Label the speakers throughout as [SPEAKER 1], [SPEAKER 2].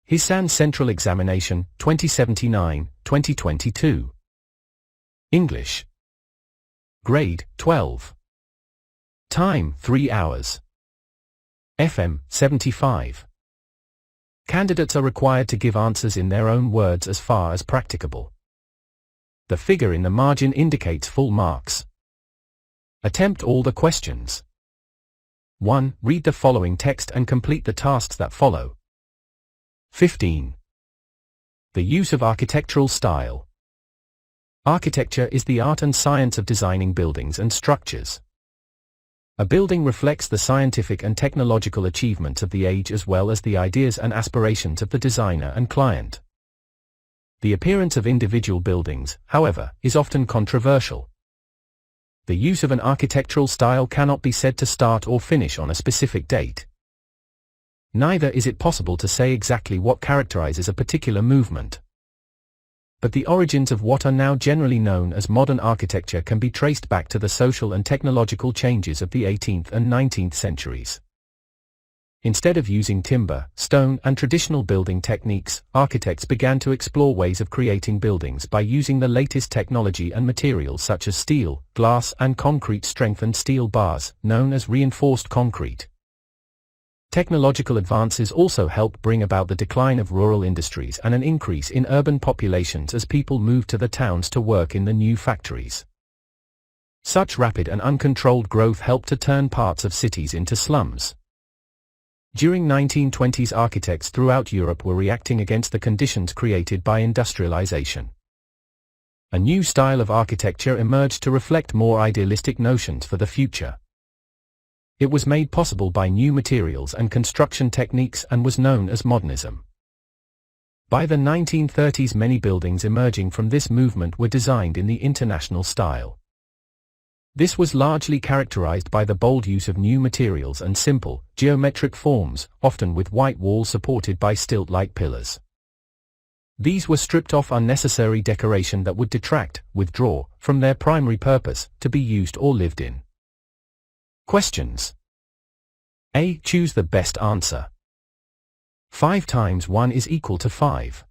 [SPEAKER 1] HCE Central Examination, 2079, 2022. English. Grade, 12. Time, 3 hours. FM, 75. Candidates are required to give answers in their own words as far as practicable. The figure in the margin indicates full marks. Attempt all the questions. 1. Read the following text and complete the tasks that follow. 15. The use of architectural style. Architecture is the art and science of designing buildings and structures. A building reflects the scientific and technological achievements of the age as well as the ideas and aspirations of the designer and client. The appearance of individual buildings, however, is often controversial. The use of an architectural style cannot be said to start or finish on a specific date. Neither is it possible to say exactly what characterizes a particular movement. But the origins of what are now generally known as modern architecture can be traced back to the social and technological changes of the 18th and 19th centuries. Instead of using timber, stone, and traditional building techniques, architects began to explore ways of creating buildings by using the latest technology and materials such as steel, glass, and concrete strengthened steel bars, known as reinforced concrete. Technological advances also helped bring about the decline of rural industries and an increase in urban populations as people moved to the towns to work in the new factories. Such rapid and uncontrolled growth helped to turn parts of cities into slums. During 1920s, architects throughout Europe were reacting against the conditions created by industrialization. A new style of architecture emerged to reflect more idealistic notions for the future. It was made possible by new materials and construction techniques and was known as Modernism. By the 1930s, many buildings emerging from this movement were designed in the international style. This was largely characterized by the bold use of new materials and simple, geometric forms, often with white walls supported by stilt-like pillars. These were stripped off unnecessary decoration that would withdraw, from their primary purpose, to be used or lived in. Questions. A. Choose the best answer. 5 times 1 is equal to 5.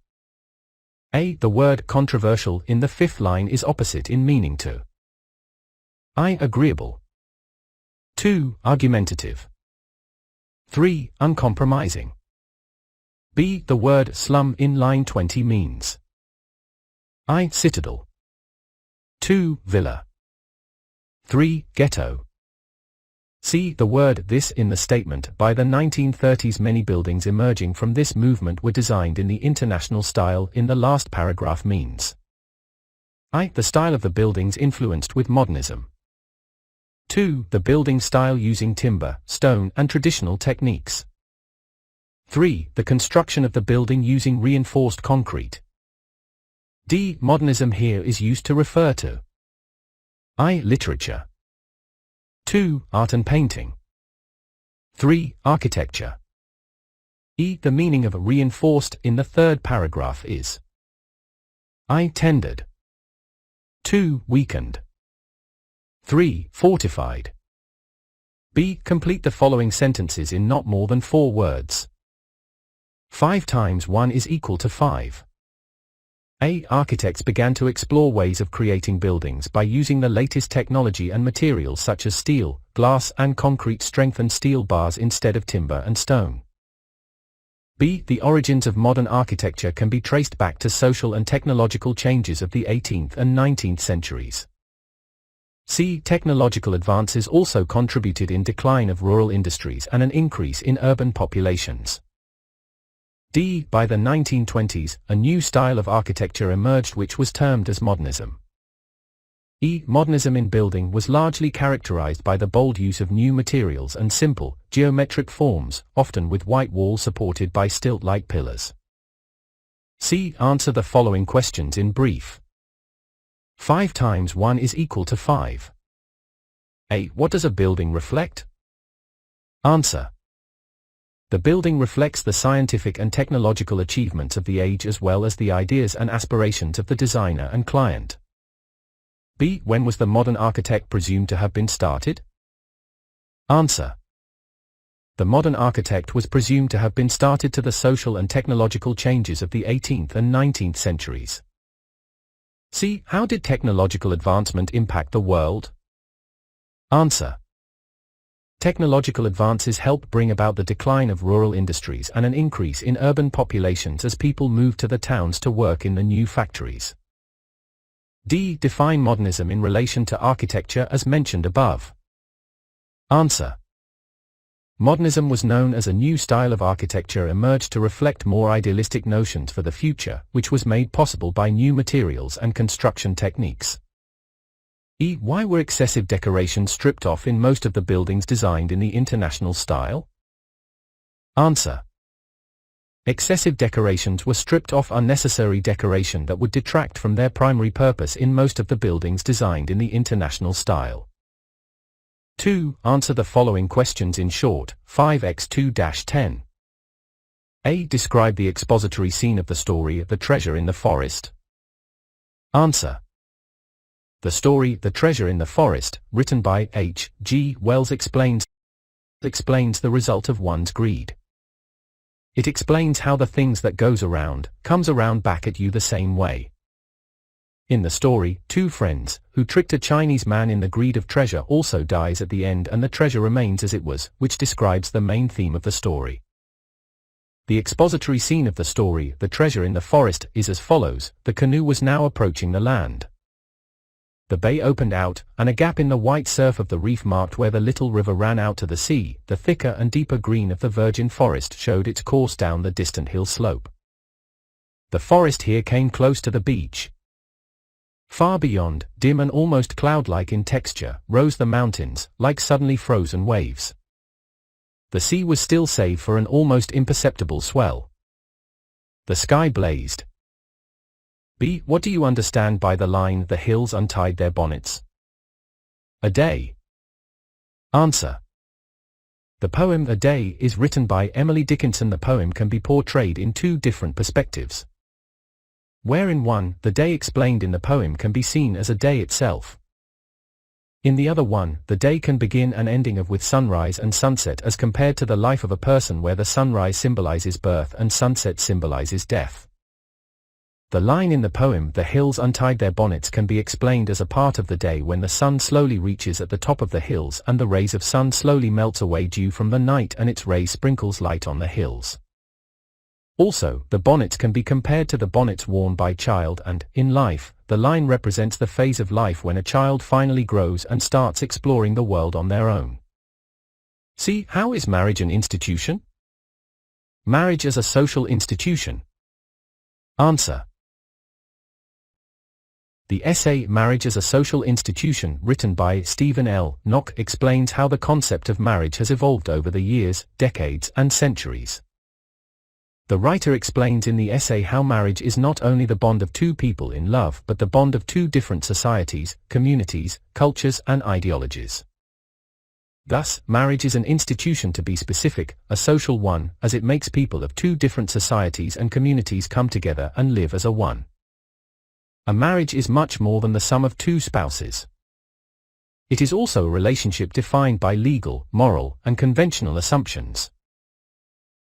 [SPEAKER 1] A. The word controversial in the 5th line is opposite in meaning to I. Agreeable. 2. Argumentative. 3. Uncompromising. B. The word slum in line 20 means I. Citadel. 2. Villa. 3. Ghetto. C. The word this in the statement. By the 1930s, many buildings emerging from this movement were designed in the international style in the last paragraph means I. The style of the buildings influenced with modernism. 2. The building style using timber, stone, and traditional techniques. 3. The construction of the building using reinforced concrete. D. Modernism here is used to refer to I. Literature. 2. Art and painting. 3. Architecture. E. The meaning of reinforced in the 3rd paragraph is I. Tendered. 2. Weakened. 3. Fortified. B. Complete the following sentences in not more than 4 words. 5 times 1 is equal to 5. A. Architects began to explore ways of creating buildings by using the latest technology and materials such as steel, glass, and concrete strengthened steel bars instead of timber and stone. B. The origins of modern architecture can be traced back to social and technological changes of the 18th and 19th centuries. C. Technological advances also contributed in decline of rural industries and an increase in urban populations. D. By the 1920s, a new style of architecture emerged which was termed as modernism. E. Modernism in building was largely characterized by the bold use of new materials and simple, geometric forms, often with white walls supported by stilt-like pillars. C. Answer the following questions in brief. 5 times 1 is equal to 5. A. What does a building reflect? Answer. The building reflects the scientific and technological achievements of the age as well as the ideas and aspirations of the designer and client. B. When was the modern architect presumed to have been started? Answer. The modern architect was presumed to have been started to the social and technological changes of the 18th and 19th centuries. C. How did technological advancement impact the world? Answer. Technological advances helped bring about the decline of rural industries and an increase in urban populations as people moved to the towns to work in the new factories. D. Define modernism in relation to architecture as mentioned above. Answer. Modernism was known as a new style of architecture emerged to reflect more idealistic notions for the future, which was made possible by new materials and construction techniques. E. Why were excessive decorations stripped off in most of the buildings designed in the international style? Answer. Excessive decorations were stripped off unnecessary decoration that would detract from their primary purpose in most of the buildings designed in the international style. 2. Answer the following questions in short. 5x2-10. A. Describe the expository scene of the story The Treasure in the Forest. Answer. The story The Treasure in the Forest, written by H. G. Wells explains the result of one's greed. It explains how the things that goes around, comes around back at you the same way. In the story, two friends, who tricked a Chinese man in the greed of treasure also dies at the end and the treasure remains as it was, which describes the main theme of the story. The expository scene of the story, The Treasure in the Forest, is as follows. The canoe was now approaching the land. The bay opened out, and a gap in the white surf of the reef marked where the little river ran out to the sea. The thicker and deeper green of the virgin forest showed its course down the distant hill slope. The forest here came close to the beach. Far beyond, dim and almost cloud-like in texture, rose the mountains, like suddenly frozen waves. The sea was still save for an almost imperceptible swell. The sky blazed. B. What do you understand by the line, "The hills untied their bonnets"? A Day. Answer. The poem A Day is written by Emily Dickinson. The poem can be portrayed in two different perspectives. Where in one, the day explained in the poem can be seen as a day itself. In the other one, the day can begin and ending with sunrise and sunset as compared to the life of a person where the sunrise symbolizes birth and sunset symbolizes death. The line in the poem, "The hills untied their bonnets," can be explained as a part of the day when the sun slowly reaches at the top of the hills and the rays of sun slowly melts away dew from the night and its rays sprinkles light on the hills. Also, the bonnets can be compared to the bonnets worn by child and, in life, the line represents the phase of life when a child finally grows and starts exploring the world on their own. C. How is marriage an institution? Marriage as a social institution. Answer. The essay Marriage as a Social Institution, written by Stephen L. Knock, explains how the concept of marriage has evolved over the years, decades, and centuries. The writer explains in the essay how marriage is not only the bond of two people in love but the bond of two different societies, communities, cultures and ideologies. Thus, marriage is an institution, to be specific, a social one, as it makes people of two different societies and communities come together and live as a one. A marriage is much more than the sum of two spouses. It is also a relationship defined by legal, moral, and conventional assumptions.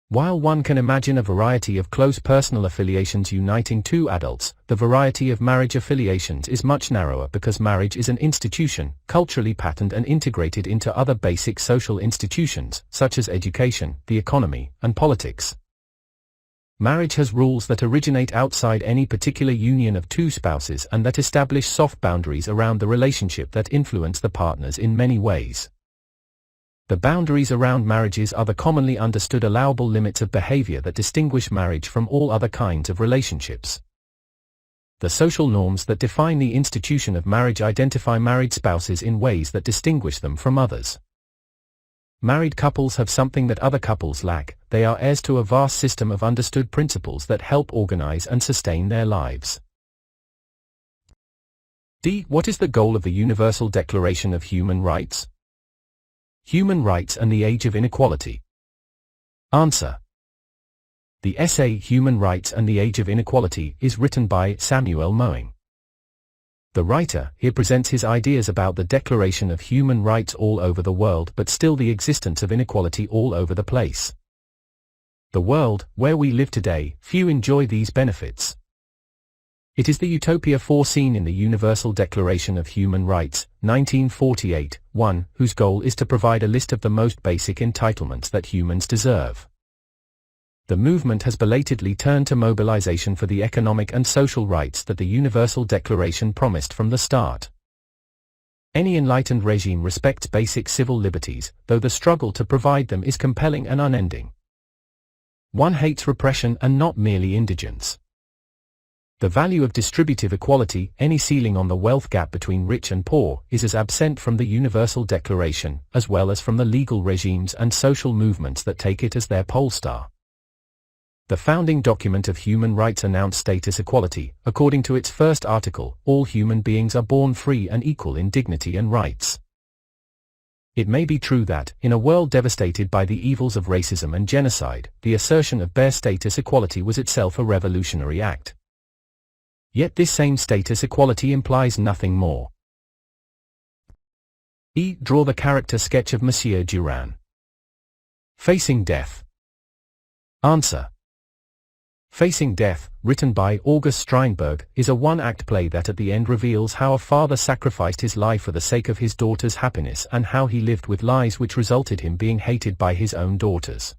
[SPEAKER 1] While one can imagine a variety of close personal affiliations uniting two adults, the variety of marriage affiliations is much narrower because marriage is an institution, culturally patterned and integrated into other basic social institutions, such as education, the economy, and politics. Marriage has rules that originate outside any particular union of two spouses and that establish soft boundaries around the relationship that influence the partners in many ways. The boundaries around marriages are the commonly understood allowable limits of behavior that distinguish marriage from all other kinds of relationships. The social norms that define the institution of marriage identify married spouses in ways that distinguish them from others. Married couples have something that other couples lack: they are heirs to a vast system of understood principles that help organize and sustain their lives. D. What is the goal of the Universal Declaration of Human Rights? Human Rights and the Age of Inequality. Answer. The essay Human Rights and the Age of Inequality is written by Samuel Moing. The writer here presents his ideas about the Declaration of Human Rights all over the world, but still the existence of inequality all over the place. The world, where we live today, few enjoy these benefits. It is the utopia foreseen in the Universal Declaration of Human Rights, 1948, 1, whose goal is to provide a list of the most basic entitlements that humans deserve. The movement has belatedly turned to mobilization for the economic and social rights that the Universal Declaration promised from the start. Any enlightened regime respects basic civil liberties, though the struggle to provide them is compelling and unending. One hates repression and not merely indigence. The value of distributive equality, any ceiling on the wealth gap between rich and poor, is as absent from the Universal Declaration, as well as from the legal regimes and social movements that take it as their pole star. The founding document of human rights announced status equality. According to its first article, all human beings are born free and equal in dignity and rights. It may be true that, in a world devastated by the evils of racism and genocide, the assertion of bare status equality was itself a revolutionary act. Yet this same status equality implies nothing more. Draw the character sketch of Monsieur Durand. Facing Death. Answer. Facing Death, written by August Strindberg, is a one-act play that at the end reveals how a father sacrificed his life for the sake of his daughter's happiness and how he lived with lies which resulted him being hated by his own daughters.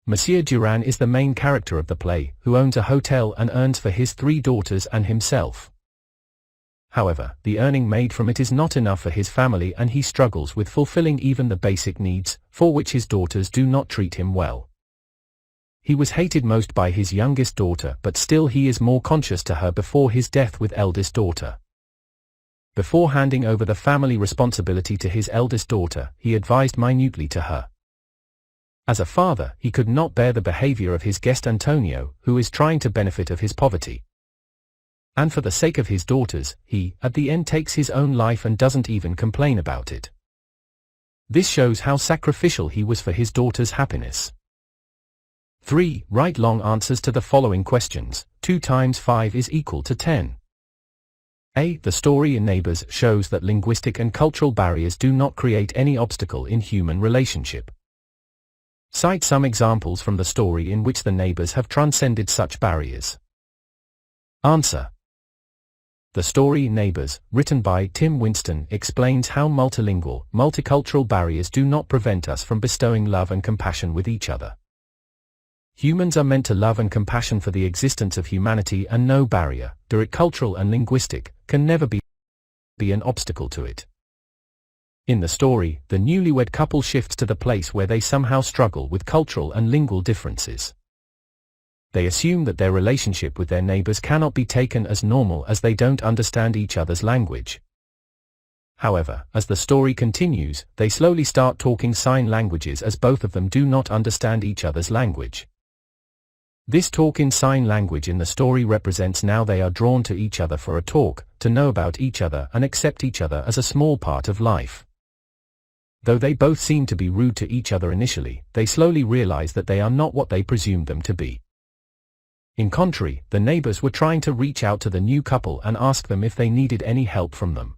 [SPEAKER 1] Monsieur Durand is the main character of the play, who owns a hotel and earns for his 3 daughters and himself. However, the earning made from it is not enough for his family and he struggles with fulfilling even the basic needs, for which his daughters do not treat him well. He was hated most by his youngest daughter, but still he is more conscious to her before his death with eldest daughter. Before handing over the family responsibility to his eldest daughter, he advised minutely to her. As a father, he could not bear the behavior of his guest Antonio, who is trying to benefit of his poverty. And for the sake of his daughters, he, at the end, takes his own life and doesn't even complain about it. This shows how sacrificial he was for his daughter's happiness. 3. Write long answers to the following questions. 2 times 5 is equal to 10. A. The story in Neighbors shows that linguistic and cultural barriers do not create any obstacle in human relationship. Cite some examples from the story in which the neighbors have transcended such barriers. Answer. The story Neighbors, written by Tim Winston, explains how multilingual, multicultural barriers do not prevent us from bestowing love and compassion with each other. Humans are meant to love and compassion for the existence of humanity, and no barrier, be it cultural and linguistic, can never be an obstacle to it. In the story, the newlywed couple shifts to the place where they somehow struggle with cultural and lingual differences. They assume that their relationship with their neighbors cannot be taken as normal as they don't understand each other's language. However, as the story continues, they slowly start talking sign languages as both of them do not understand each other's language. This talk in sign language in the story represents now they are drawn to each other for a talk, to know about each other and accept each other as a small part of life. Though they both seem to be rude to each other initially, they slowly realize that they are not what they presumed them to be. In contrary, the neighbors were trying to reach out to the new couple and ask them if they needed any help from them.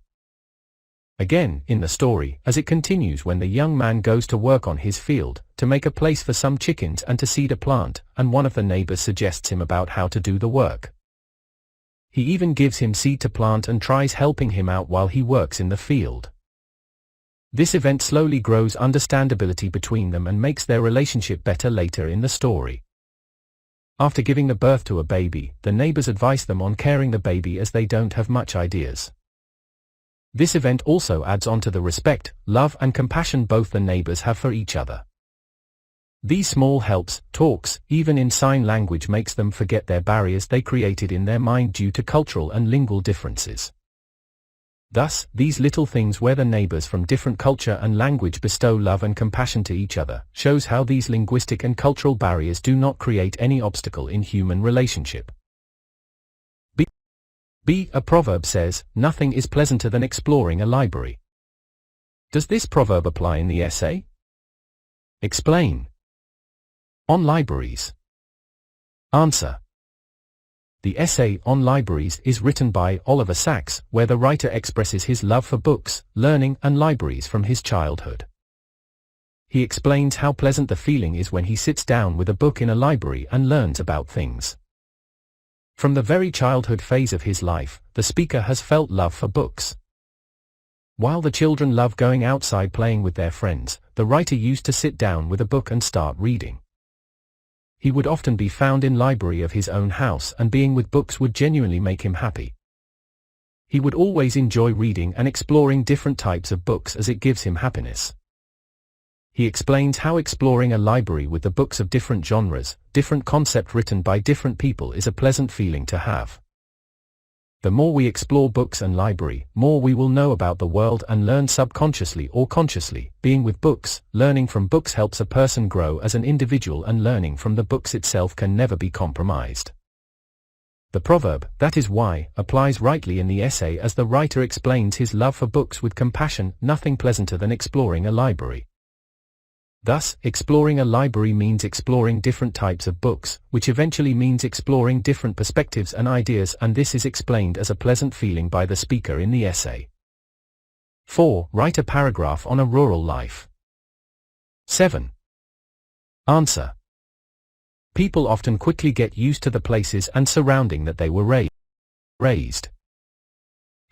[SPEAKER 1] Again, in the story, as it continues when the young man goes to work on his field, to make a place for some chickens and to seed a plant, and one of the neighbors suggests him about how to do the work. He even gives him seed to plant and tries helping him out while he works in the field. This event slowly grows understandability between them and makes their relationship better later in the story. After giving the birth to a baby, the neighbors advise them on caring the baby as they don't have much ideas. This event also adds on to the respect, love and compassion both the neighbors have for each other. These small helps, talks, even in sign language, makes them forget their barriers they created in their mind due to cultural and lingual differences. Thus, these little things where the neighbors from different culture and language bestow love and compassion to each other, shows how these linguistic and cultural barriers do not create any obstacle in human relationship. B. A proverb says, nothing is pleasanter than exploring a library. Does this proverb apply in the essay? Explain. On libraries. Answer. The essay on libraries is written by Oliver Sacks, where the writer expresses his love for books, learning, and libraries from his childhood. He explains how pleasant the feeling is when he sits down with a book in a library and learns about things. From the very childhood phase of his life, the speaker has felt love for books. While the children love going outside playing with their friends, the writer used to sit down with a book and start reading. He would often be found in library of his own house, and being with books would genuinely make him happy. He would always enjoy reading and exploring different types of books as it gives him happiness. He explains how exploring a library with the books of different genres, different concept written by different people is a pleasant feeling to have. The more we explore books and library, more we will know about the world and learn subconsciously or consciously. Being with books, learning from books helps a person grow as an individual, and learning from the books itself can never be compromised. The proverb, "that is why," applies rightly in the essay as the writer explains his love for books with compassion. Nothing pleasanter than exploring a library. Thus, exploring a library means exploring different types of books, which eventually means exploring different perspectives and ideas, and this is explained as a pleasant feeling by the speaker in the essay. 4. Write a paragraph on a rural life. 7. Answer. People often quickly get used to the places and surrounding that they were raised.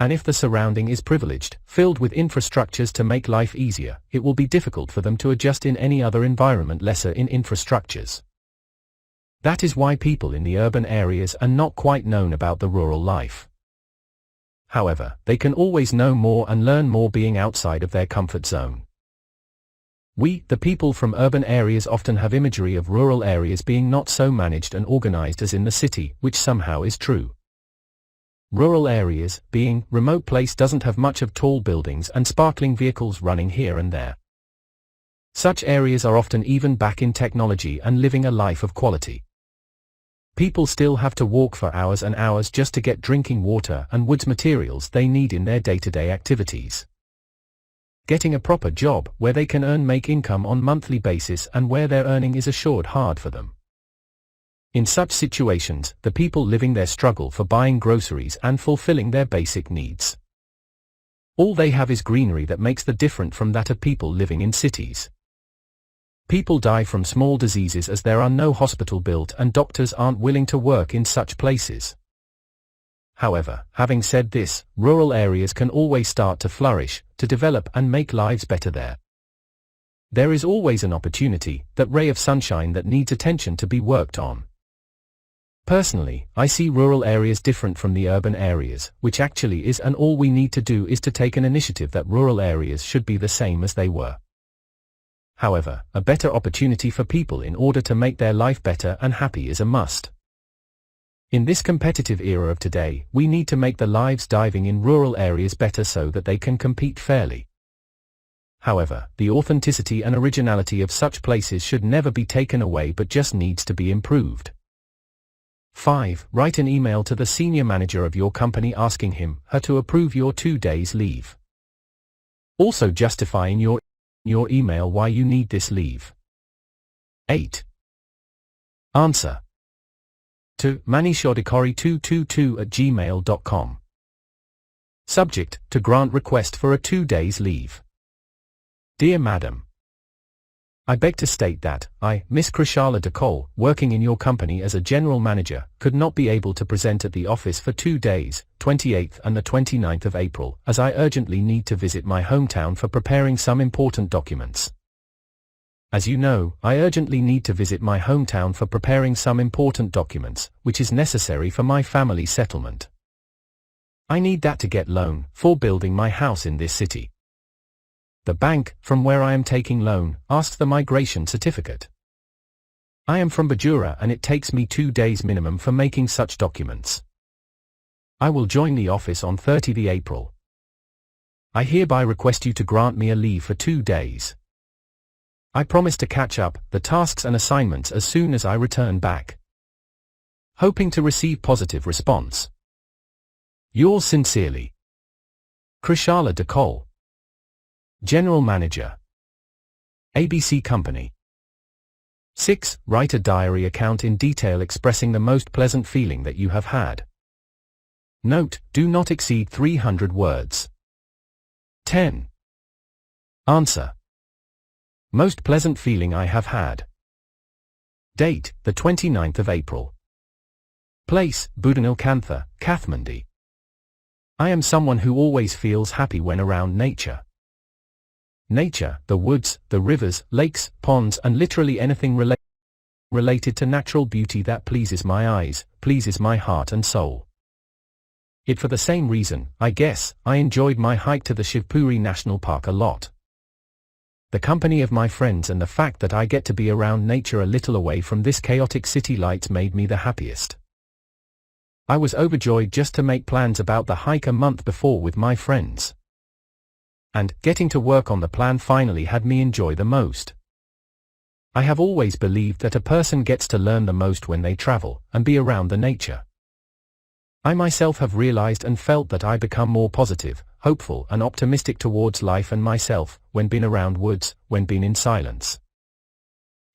[SPEAKER 1] And if the surrounding is privileged, filled with infrastructures to make life easier, it will be difficult for them to adjust in any other environment lesser in infrastructures. That is why people in the urban areas are not quite known about the rural life. However, they can always know more and learn more being outside of their comfort zone. We, the people from urban areas, often have imagery of rural areas being not so managed and organized as in the city, which somehow is true. Rural areas, being remote place, doesn't have much of tall buildings and sparkling vehicles running here and there. Such areas are often even back in technology and living a life of quality. People still have to walk for hours and hours just to get drinking water and woods materials they need in their day-to-day activities. Getting a proper job where they can make income on monthly basis and where their earning is assured hard for them. In such situations, the people living there struggle for buying groceries and fulfilling their basic needs. All they have is greenery that makes the difference from that of people living in cities. People die from small diseases as there are no hospital built and doctors aren't willing to work in such places. However, having said this, rural areas can always start to flourish, to develop and make lives better there. There is always an opportunity, that ray of sunshine that needs attention to be worked on. Personally, I see rural areas different from the urban areas, which actually is, and all we need to do is to take an initiative that rural areas should be the same as they were. However, a better opportunity for people in order to make their life better and happy is a must. In this competitive era of today, we need to make the lives diving in rural areas better so that they can compete fairly. However, the authenticity and originality of such places should never be taken away but just needs to be improved. 5. Write an email to the senior manager of your company asking him/her to approve your 2 days leave. Also justify in your email why you need this leave. 8. Answer. To manishodikori222@gmail.com. Subject, to grant request for a 2 days leave. Dear Madam, I beg to state that I, Miss Krishala Dekol, working in your company as a general manager, could not be able to present at the office for 2 days, 28th and the 29th of April, as I urgently need to visit my hometown for preparing some important documents. As you know, I urgently need to visit my hometown for preparing some important documents, which is necessary for my family settlement. I need that to get loan for building my house in this city. The bank, from where I am taking loan, asks the migration certificate. I am from Bajura and it takes me 2 days minimum for making such documents. I will join the office on 30th April. I hereby request you to grant me a leave for 2 days. I promise to catch up the tasks and assignments as soon as I return back. Hoping to receive positive response. Yours sincerely, Krishala Dekol, General Manager, ABC Company. 6. Write a diary account in detail expressing the most pleasant feeling that you have had. Note, do not exceed 300 words. 10. Answer. Most pleasant feeling I have had. Date, the 29th of April. Place, Budanilkantha, Kathmandu. I am someone who always feels happy when around nature. Nature, the woods, the rivers, lakes, ponds and literally anything related to natural beauty that pleases my eyes, pleases my heart and soul. It for the same reason, I guess, I enjoyed my hike to the Shivpuri National Park a lot. The company of my friends and the fact that I get to be around nature a little away from this chaotic city lights made me the happiest. I was overjoyed just to make plans about the hike a month before with my friends. And getting to work on the plan finally had me enjoy the most. I have always believed that a person gets to learn the most when they travel and be around the nature. I myself have realized and felt that I become more positive, hopeful and optimistic towards life and myself when been around woods, when been in silence.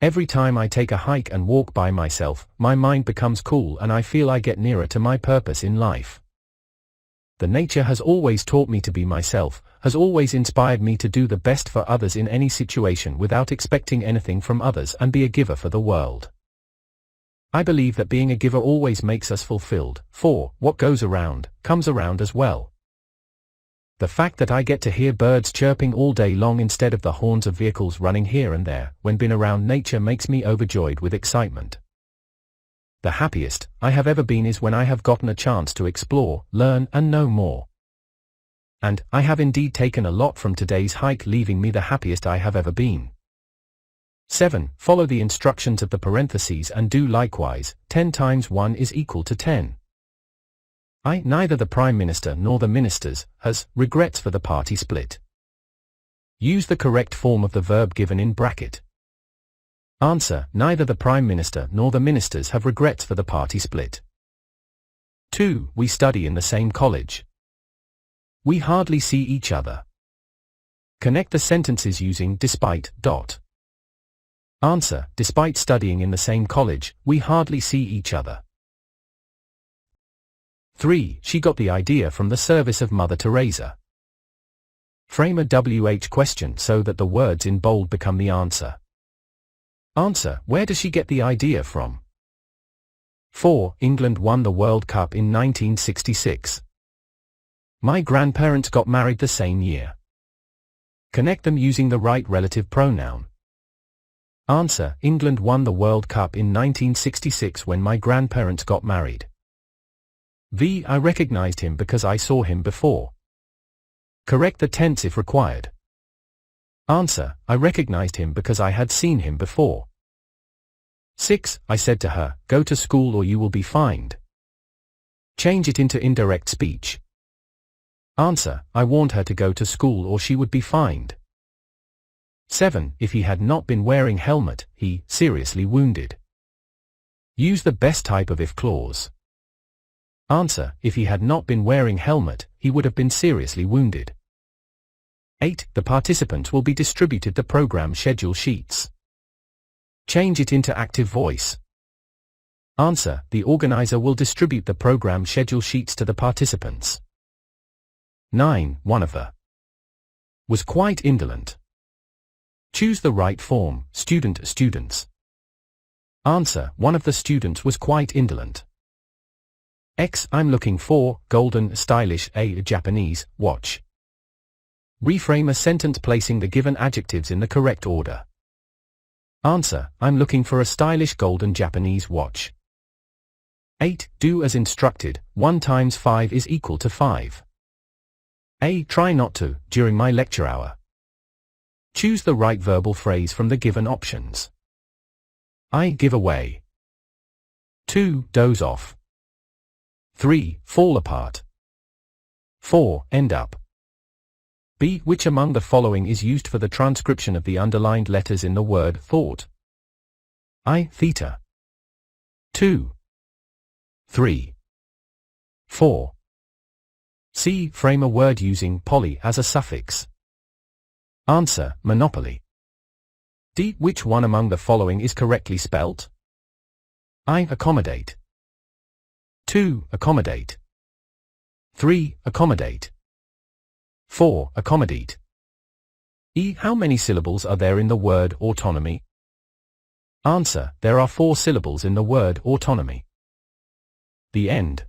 [SPEAKER 1] Every time I take a hike and walk by myself, my mind becomes cool and I feel I get nearer to my purpose in life. The nature has always taught me to be myself, has always inspired me to do the best for others in any situation without expecting anything from others and be a giver for the world. I believe that being a giver always makes us fulfilled, for what goes around, comes around as well. The fact that I get to hear birds chirping all day long instead of the horns of vehicles running here and there when been around nature makes me overjoyed with excitement. The happiest I have ever been is when I have gotten a chance to explore, learn and know more. And I have indeed taken a lot from today's hike, leaving me the happiest I have ever been. 7. Follow the instructions of the parentheses and do likewise. 10 times 1 is equal to 10. Neither the Prime Minister nor the ministers has regrets for the party split. Use the correct form of the verb given in bracket. Answer. Neither the Prime Minister nor the ministers have regrets for the party split. 2. We study in the same college. We hardly see each other. Connect the sentences using despite. Answer. Despite studying in the same college, we hardly see each other. 3. She got the idea from the service of Mother Teresa. Frame a WH question so that the words in bold become the answer. Answer. Where does she get the idea from? 4. England won the World Cup in 1966. My grandparents got married the same year. Connect them using the right relative pronoun. Answer. England won the World Cup in 1966 when my grandparents got married. V. I recognized him because I saw him before. Correct the tense if required. Answer. I recognized him because I had seen him before. 6. I said to her, go to school or you will be fined. Change it into indirect speech. Answer. I warned her to go to school or she would be fined. 7. If he had not been wearing helmet, he seriously wounded. Use the best type of if clause. Answer. If he had not been wearing helmet, he would have been seriously wounded. 8. The participants will be distributed the program schedule sheets. Change it into active voice. Answer. The organizer will distribute the program schedule sheets to the participants. 9. One of the was quite indolent. Choose the right form, students. Answer. One of the students was quite indolent. X. I'm looking for, golden, stylish, a Japanese, watch. Reframe a sentence placing the given adjectives in the correct order. Answer. I'm looking for a stylish golden Japanese watch. 8. Do as instructed. 1 times 5 is equal to 5. A. Try not to, during my lecture hour. Choose the right verbal phrase from the given options. I. Give away. 2. Doze off. 3. Fall apart. 4. End up. B. Which among the following is used for the transcription of the underlined letters in the word thought? I. Theta. 2. 3. 4. C. Frame a word using poly as a suffix. Answer. Monopoly. D. Which one among the following is correctly spelt? I. Accommodate. 2. Accommodate. 3. Accommodate. 4. Accommodate. E. How many syllables are there in the word autonomy? Answer. There are 4 syllables in the word autonomy. The end.